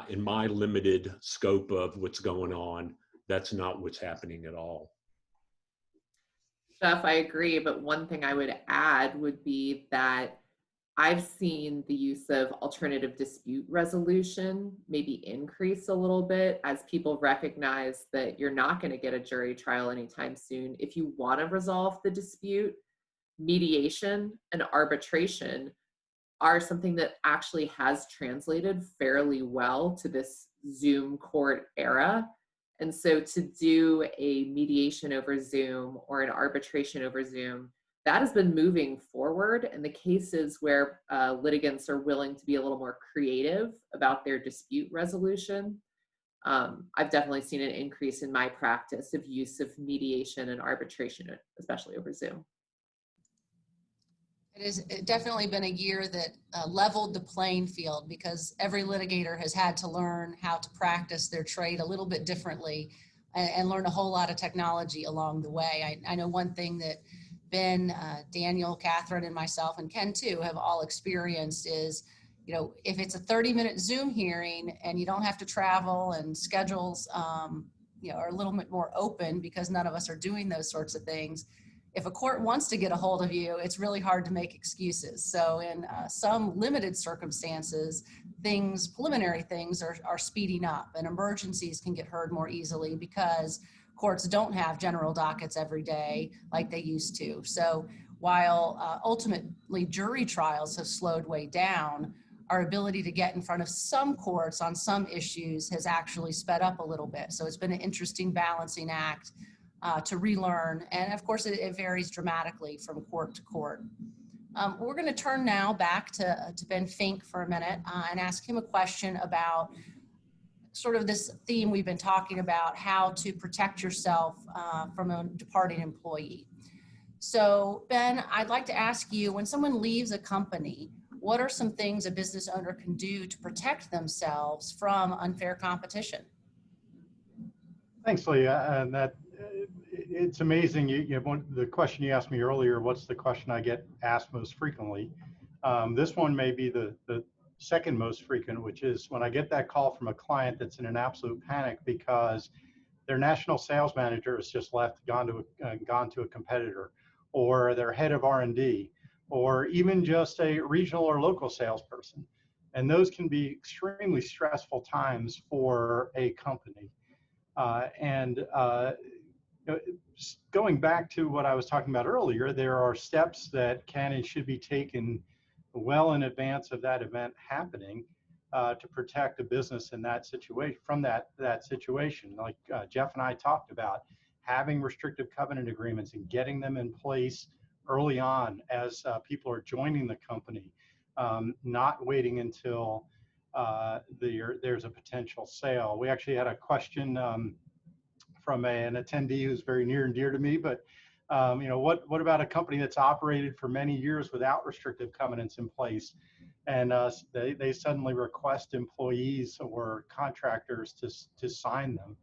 in my limited scope of what's going on. That's not what's happening at all. Jeff, I agree, but one thing I would add would be that I've seen the use of alternative dispute resolution maybe increase a little bit as people recognize that you're not going to get a jury trial anytime soon. If you want to resolve the dispute, mediation and arbitration are something that actually has translated fairly well to this Zoom court era. And so to do a mediation over Zoom or an arbitration over Zoom, that has been moving forward. And the cases where litigants are willing to be a little more creative about their dispute resolution, I've definitely seen an increase in my practice of use of mediation and arbitration, especially over Zoom. It has definitely been a year that leveled the playing field, because every litigator has had to learn how to practice their trade a little bit differently and learn a whole lot of technology along the way. I know one thing that Ben, Daniel, Catherine, and myself, and Ken too, have all experienced is, you know, if it's a 30-minute Zoom hearing and you don't have to travel and schedules, you know, are a little bit more open because none of us are doing those sorts of things. If a court wants to get a hold of you, it's really hard to make excuses. So in some limited circumstances, preliminary things are speeding up, and emergencies can get heard more easily because courts don't have general dockets every day like they used to. So while ultimately jury trials have slowed way down, our ability to get in front of some courts on some issues has actually sped up a little bit. So it's been an interesting balancing act to relearn. And of course, it varies dramatically from court to court. We're going to turn now back to Ben Fink for a minute and ask him a question about sort of this theme we've been talking about, how to protect yourself from a departing employee. So Ben, I'd like to ask you, when someone leaves a company, what are some things a business owner can do to protect themselves from unfair competition? Thanks, Leah. And that it's amazing. The question you asked me earlier, what's the question I get asked most frequently? This one may be the second most frequent, which is when I get that call from a client that's in an absolute panic because their national sales manager has just left, gone to a competitor, or their head of R&D, or even just a regional or local salesperson. And those can be extremely stressful times for a company. Going back to what I was talking about earlier, there are steps that can and should be taken well in advance of that event happening to protect a business in that situation, from that situation. Like Jeff and I talked about, having restrictive covenant agreements and getting them in place early on as people are joining the company, not waiting until there's a potential sale. We actually had a question from an attendee who's very near and dear to me, but you know, what about a company that's operated for many years without restrictive covenants in place, and they suddenly request employees or contractors to sign them,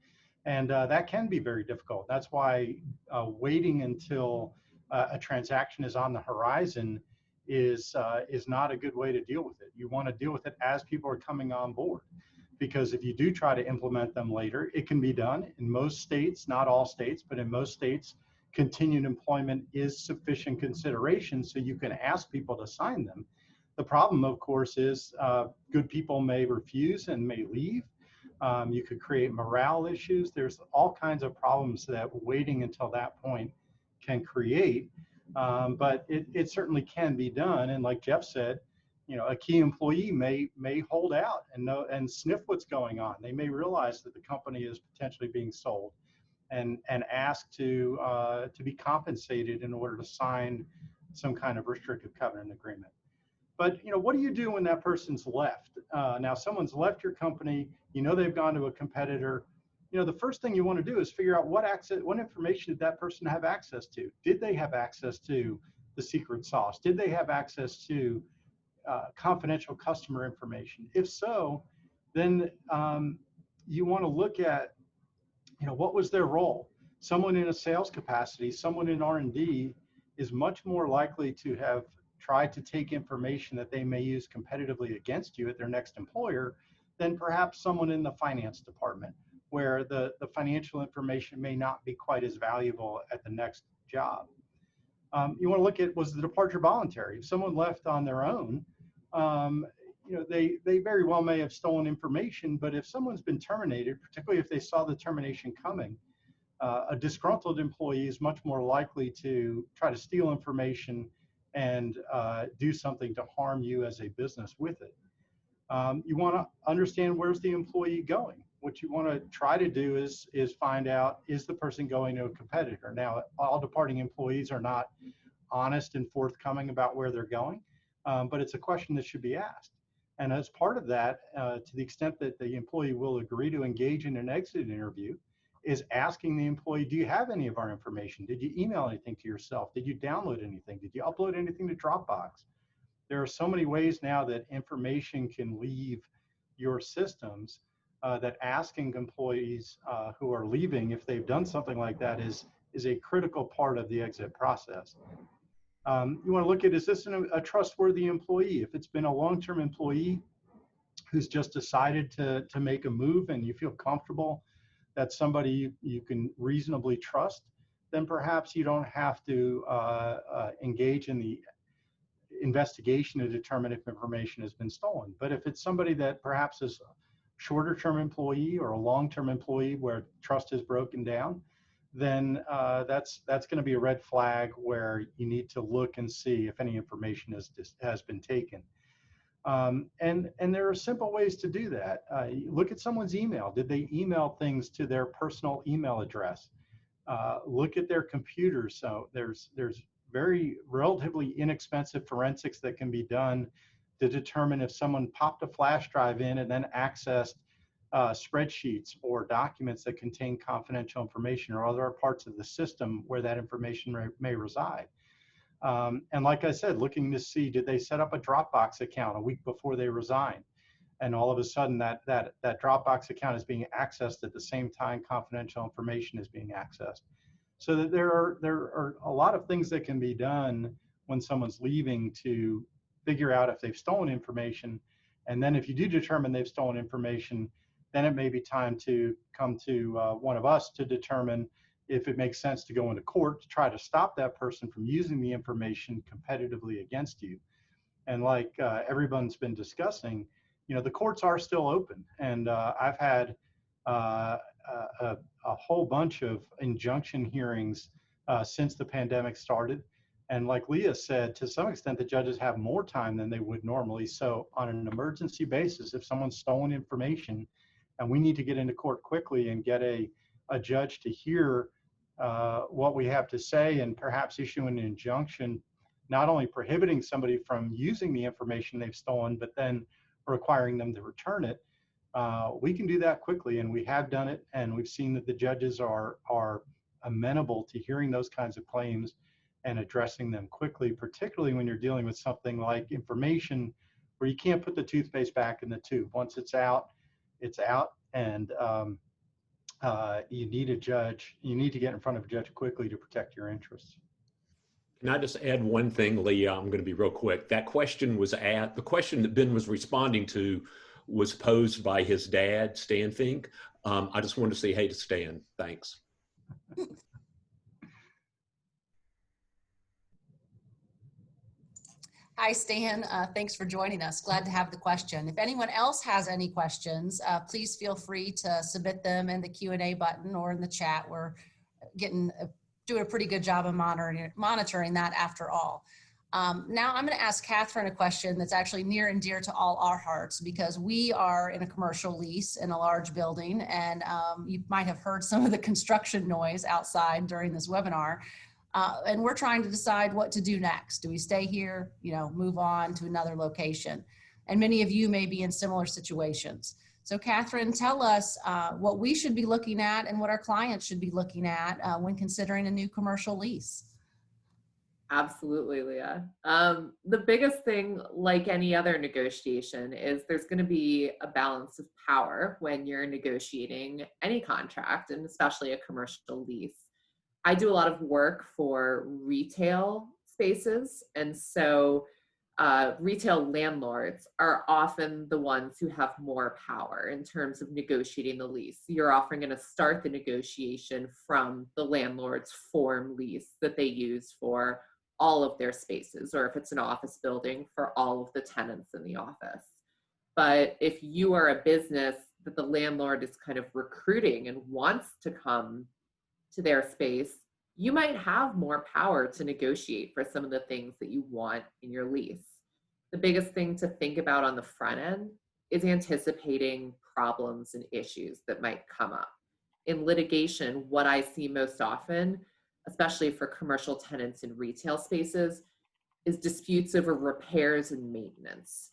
and that can be very difficult. That's why waiting until a transaction is on the horizon is not a good way to deal with it. You want to deal with it as people are coming on board, because if you do try to implement them later, it can be done. In most states, not all states, but in most states, continued employment is sufficient consideration, so you can ask people to sign them. The problem, of course, is good people may refuse and may leave. You could create morale issues. There's all kinds of problems that waiting until that point can create, but it certainly can be done. And like Jeff said, you know, a key employee may hold out and sniff what's going on. They may realize that the company is potentially being sold, and ask to be compensated in order to sign some kind of restrictive covenant agreement. But you know, what do you do when that person's left? Now, someone's left your company. You know they've gone to a competitor. You know, the first thing you want to do is figure out what information did that person have access to? Did they have access to the secret sauce? Did they have access to confidential customer information? If so, then you want to look at, you know, what was their role? Someone in a sales capacity, someone in R&D is much more likely to have tried to take information that they may use competitively against you at their next employer than perhaps someone in the finance department, where the financial information may not be quite as valuable at the next job. You want to look at, was the departure voluntary? If someone left on their own, they very well may have stolen information, but if someone's been terminated, particularly if they saw the termination coming, a disgruntled employee is much more likely to try to steal information and do something to harm you as a business with it. You want to understand, where's the employee going? What you want to try to do is find out, is the person going to a competitor? Now, all departing employees are not honest and forthcoming about where they're going, but it's a question that should be asked. And as part of that, to the extent that the employee will agree to engage in an exit interview, is asking the employee, do you have any of our information? Did you email anything to yourself? Did you download anything? Did you upload anything to Dropbox? There are so many ways now that information can leave your systems that asking employees who are leaving, if they've done something like that, is a critical part of the exit process. You want to look at, is this a trustworthy employee? If it's been a long-term employee who's just decided to make a move and you feel comfortable that somebody you can reasonably trust, then perhaps you don't have to engage in the investigation to determine if information has been stolen. But if it's somebody that perhaps is a shorter term employee or a long-term employee where trust is broken down, then that's going to be a red flag where you need to look and see if any information has been taken. And there are simple ways to do that. Look at someone's email. Did they email things to their personal email address? Look at their computers. So there's very relatively inexpensive forensics that can be done to determine if someone popped a flash drive in and then accessed spreadsheets or documents that contain confidential information or other parts of the system where that information may reside. And like I said, looking to see, did they set up a Dropbox account a week before they resign? And all of a sudden that Dropbox account is being accessed at the same time confidential information is being accessed. So that there are a lot of things that can be done when someone's leaving to figure out if they've stolen information. And then if you do determine they've stolen information, then it may be time to come to one of us to determine if it makes sense to go into court to try to stop that person from using the information competitively against you. And like everyone's been discussing, the courts are still open. And I've had a whole bunch of injunction hearings since the pandemic started. And like Leah said, to some extent, the judges have more time than they would normally. So on an emergency basis, if someone's stolen information and we need to get into court quickly and get a judge to hear what we have to say and perhaps issue an injunction, not only prohibiting somebody from using the information they've stolen, but then requiring them to return it, we can do that quickly, and we have done it, and we've seen that the judges are amenable to hearing those kinds of claims and addressing them quickly, particularly when you're dealing with something like information where you can't put the toothpaste back in the tube. Once it's out, and you need a judge. You need to get in front of a judge quickly to protect your interests. Can I just add one thing, Leah? I'm going to be real quick. That question was the question that Ben was responding to was posed by his dad, Stan Fink. I just wanted to say hey to Stan. Thanks. Hi, Stan. Thanks for joining us. Glad to have the question. If anyone else has any questions, please feel free to submit them in the Q&A button or in the chat. We're doing a pretty good job of monitoring that after all. Now I'm going to ask Catherine a question that's actually near and dear to all our hearts, because we are in a commercial lease in a large building, and you might have heard some of the construction noise outside during this webinar. And we're trying to decide what to do next. Do we stay here, move on to another location? And many of you may be in similar situations. So Catherine, tell us what we should be looking at and what our clients should be looking at when considering a new commercial lease. Absolutely, Leah. The biggest thing, like any other negotiation, is there's going to be a balance of power when you're negotiating any contract, and especially a commercial lease. I do a lot of work for retail spaces. And so retail landlords are often the ones who have more power in terms of negotiating the lease. You're often going to start the negotiation from the landlord's form lease that they use for all of their spaces, or if it's an office building, for all of the tenants in the office. But if you are a business that the landlord is kind of recruiting and wants to come to their space, you might have more power to negotiate for some of the things that you want in your lease. The biggest thing to think about on the front end is anticipating problems and issues that might come up. In litigation, what I see most often, especially for commercial tenants in retail spaces, is disputes over repairs and maintenance.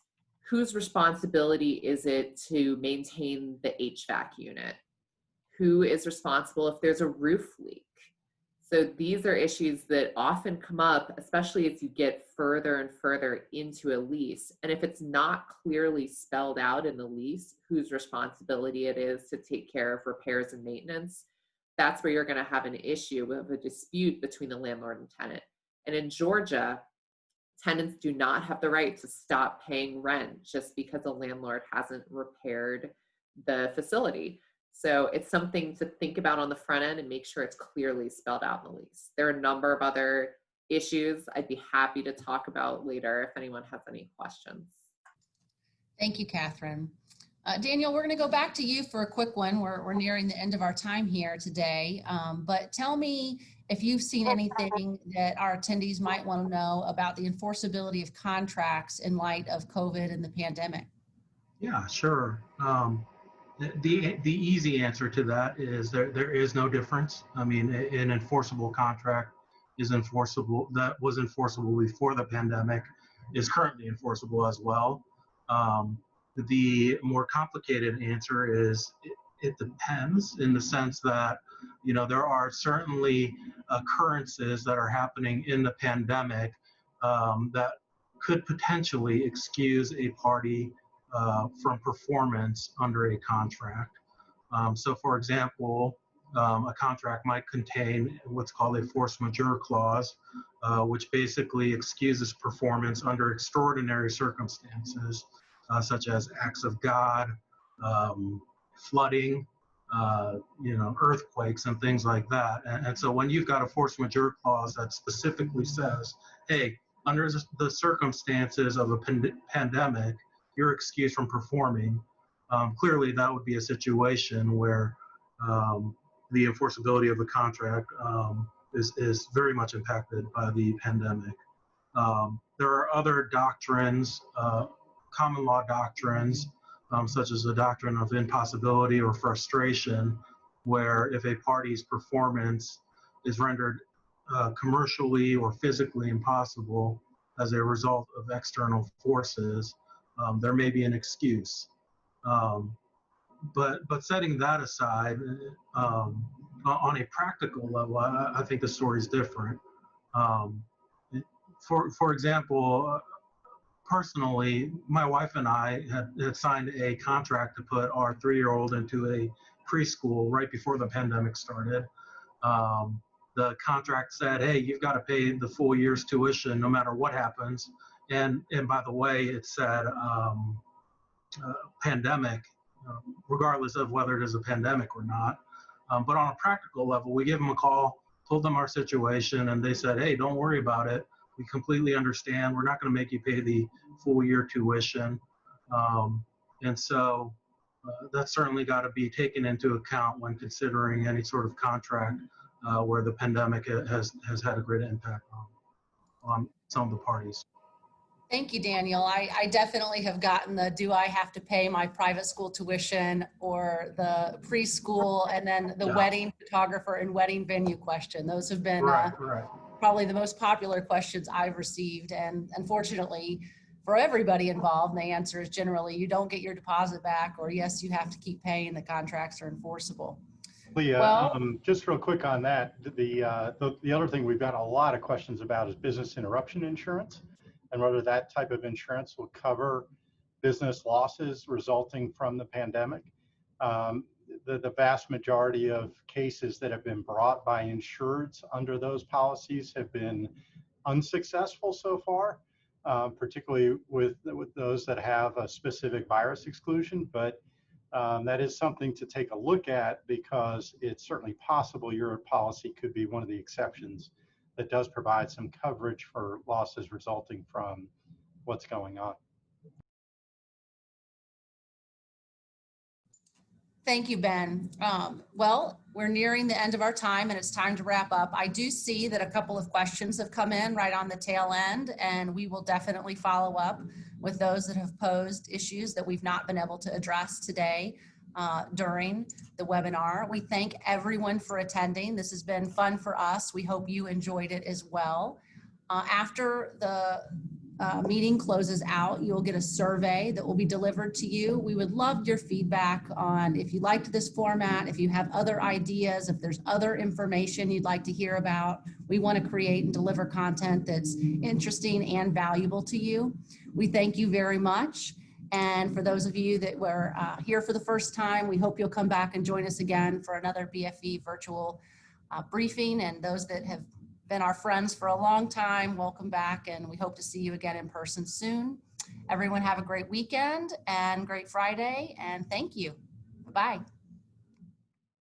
Whose responsibility is it to maintain the HVAC unit? Who is responsible if there's a roof leak? So these are issues that often come up, especially as you get further and further into a lease. And if it's not clearly spelled out in the lease whose responsibility it is to take care of repairs and maintenance, that's where you're going to have an issue of a dispute between the landlord and tenant. And in Georgia, tenants do not have the right to stop paying rent just because the landlord hasn't repaired the facility. So it's something to think about on the front end and make sure it's clearly spelled out in the lease. There are a number of other issues I'd be happy to talk about later if anyone has any questions. Thank you, Catherine. Daniel, we're going to go back to you for a quick one. We're nearing the end of our time here today, but tell me if you've seen anything that our attendees might want to know about the enforceability of contracts in light of COVID and the pandemic. Yeah, sure. The easy answer to that is there is no difference. I mean, an enforceable contract is enforceable. That was enforceable before the pandemic, is currently enforceable as well. The more complicated answer is it depends, in the sense that, you know, there are certainly occurrences that are happening in the pandemic that could potentially excuse a party from performance under a contract. So for example, a contract might contain what's called a force majeure clause, which basically excuses performance under extraordinary circumstances, such as acts of God, flooding, you know, earthquakes and things like that. And so when you've got a force majeure clause that specifically says, hey, under the circumstances of a pandemic, you're excused from performing, clearly that would be a situation where the enforceability of the contract is very much impacted by the pandemic. There are other doctrines, common law doctrines, such as the doctrine of impossibility or frustration, where if a party's performance is rendered commercially or physically impossible as a result of external forces, there may be an excuse. But setting that aside, on a practical level, I think the story is different. For example, personally, my wife and I had signed a contract to put our 3-year-old into a preschool right before the pandemic started. The contract said, hey, you've got to pay the full year's tuition no matter what happens. And by the way, it said pandemic, regardless of whether it is a pandemic or not. But on a practical level, we gave them a call, told them our situation, and they said, hey, don't worry about it. We completely understand. We're not going to make you pay the full year tuition. And so that's certainly got to be taken into account when considering any sort of contract where the pandemic has had a great impact on some of the parties. Thank you, Daniel. I definitely have gotten the, do I have to pay my private school tuition or the preschool, and then the wedding photographer and wedding venue question. Those have been probably the most popular questions I've received. And unfortunately, for everybody involved, the answer is generally you don't get your deposit back, or yes, you have to keep paying. The contracts are enforceable. Leah, just real quick on that, the other thing we've got a lot of questions about is business interruption insurance, and whether that type of insurance will cover business losses resulting from the pandemic. the vast majority of cases that have been brought by insureds under those policies have been unsuccessful so far, particularly with those that have a specific virus exclusion. But that is something to take a look at, because it's certainly possible your policy could be one of the exceptions that does provide some coverage for losses resulting from what's going on. Thank you, Ben. Well, we're nearing the end of our time and it's time to wrap up. I do see that a couple of questions have come in right on the tail end, and we will definitely follow up with those that have posed issues that we've not been able to address today during the webinar. We thank everyone for attending. This has been fun for us. We hope you enjoyed it as well. After the meeting closes out, you'll get a survey that will be delivered to you. We would love your feedback on if you liked this format, if you have other ideas, if there's other information you'd like to hear about. We want to create and deliver content that's interesting and valuable to you. We thank you very much. And for those of you that were here for the first time, we hope you'll come back and join us again for another BFE virtual briefing. And those that have been our friends for a long time, welcome back, and we hope to see you again in person soon. Everyone have a great weekend and great Friday, and thank you. Bye.